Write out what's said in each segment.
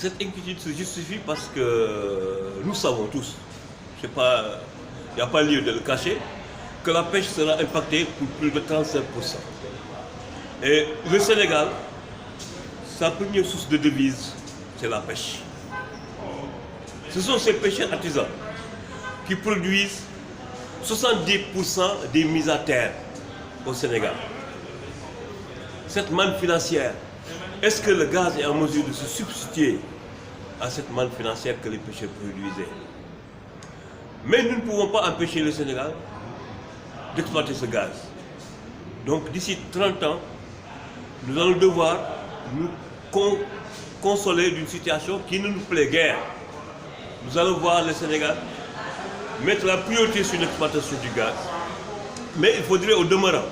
Cette inquiétude se justifie parce que nous savons tous, il n'y a pas lieu de le cacher, que la pêche sera impactée pour plus de 35%. Et le Sénégal, sa première source de devises, c'est la pêche. Ce sont ces pêcheurs artisans qui produisent 70% des mises à terre au Sénégal. Cette manne financière, est-ce que le gaz est en mesure de se substituer à cette manne financière que les pêcheurs produisaient? Mais nous ne pouvons pas empêcher le Sénégal d'exploiter ce gaz. Donc d'ici 30 ans, nous allons devoir nous consoler d'une situation qui ne nous plaît guère. Nous allons voir le Sénégal mettre la priorité sur l'exploitation du gaz. Mais il faudrait au demeurant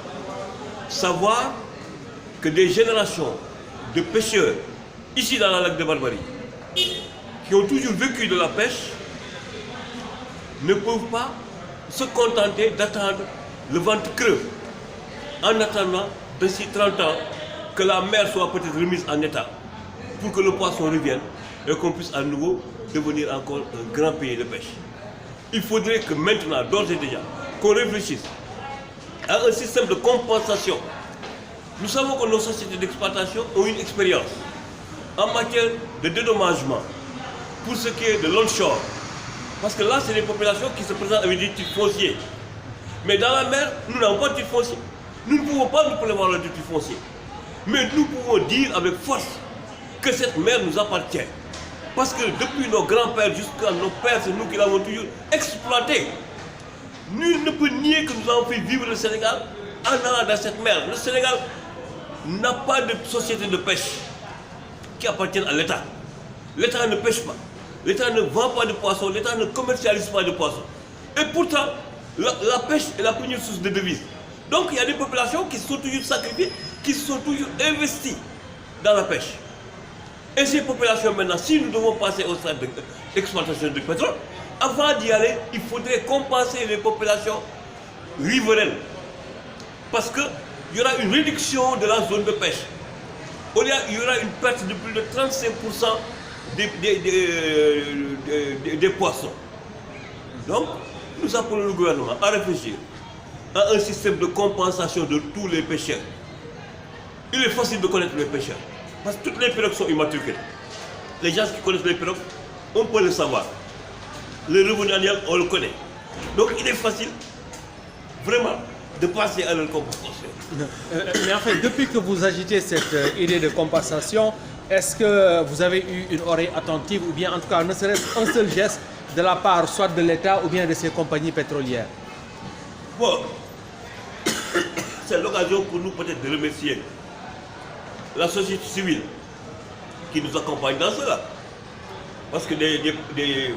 savoir que des générations de pêcheurs ici dans la lac de Barbarie qui ont toujours vécu de la pêche ne peuvent pas se contenter d'attendre le ventre creux en attendant d'ici 30 ans que la mer soit peut-être remise en état pour que le poisson revienne et qu'on puisse à nouveau devenir encore un grand pays de pêche. Il faudrait que maintenant, d'ores et déjà, qu'on réfléchisse à un système de compensation. Nous savons que nos sociétés d'exploitation ont une expérience en matière de dédommagement pour ce qui est de l'onshore. Parce que là, c'est des populations qui se présentent avec des titres fonciers. Mais dans la mer, nous n'avons pas de titre foncier. Nous ne pouvons pas nous prévoir le titre foncier. Mais nous pouvons dire avec force que cette mer nous appartient. Parce que depuis nos grands-pères jusqu'à nos pères, c'est nous qui l'avons toujours exploité. Nul ne peut nier que nous avons fait vivre le Sénégal en allant dans cette mer. Le Sénégal n'a pas de société de pêche qui appartienne à l'État. L'État ne pêche pas. L'État ne vend pas de poissons. L'État ne commercialise pas de poissons. Et pourtant, la pêche est la première source de devises. Donc il y a des populations qui se sont toujours sacrifiées, qui se sont toujours investies dans la pêche. Et ces populations maintenant, si nous devons passer au stade d'exploitation du pétrole, avant d'y aller, il faudrait compenser les populations riveraines. Parce qu'il y aura une réduction de la zone de pêche. Il y aura une perte de plus de 35% des poissons. Donc, nous appelons le gouvernement à réfléchir à un système de compensation de tous les pêcheurs. Il est facile de connaître les pêcheurs. Parce que toutes les pirogues sont immatriculées. Les gens qui connaissent les pirogues, on peut le savoir. Le revenu annuel, on le connaît. Donc il est facile, vraiment, de passer à leur compensation. Mais en fait, depuis que vous agitez cette idée de compensation, est-ce que vous avez eu une oreille attentive ou bien en tout cas ne serait-ce qu'un seul geste de la part soit de l'État ou bien de ces compagnies pétrolières? Bon, c'est l'occasion pour nous peut-être de remercier la société civile qui nous accompagne dans cela. Parce que des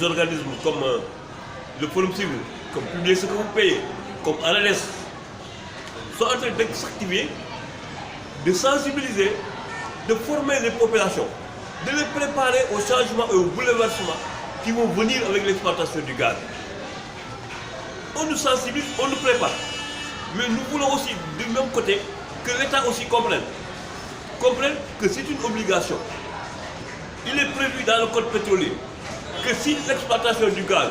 organismes comme le Forum civil, comme Publier ce que vous payez, comme ANADES, sont en train de s'activer, de sensibiliser, de former les populations, de les préparer au changement et au bouleversement qui vont venir avec l'exploitation du gaz. On nous sensibilise, on nous prépare. Mais nous voulons aussi, du même côté, que l'État aussi comprenne que c'est une obligation. Il est prévu dans le code pétrolier que si l'exploitation du gaz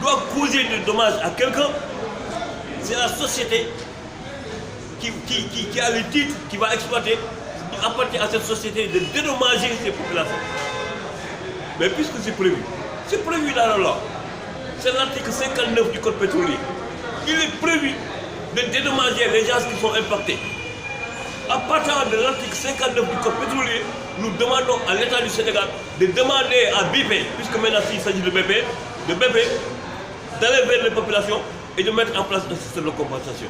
doit causer des dommages à quelqu'un, c'est la société qui a le titre, qui va exploiter, il appartient à cette société de dédommager ces populations. Mais puisque c'est prévu dans la loi, c'est l'article 59 du code pétrolier. Il est prévu de dédommager les gens qui sont impactés. À partir de l'article 59 du code pétrolier, nous demandons à l'État du Sénégal de demander à BP, puisque maintenant il s'agit de BP, d'aller vers les populations et de mettre en place un système de compensation.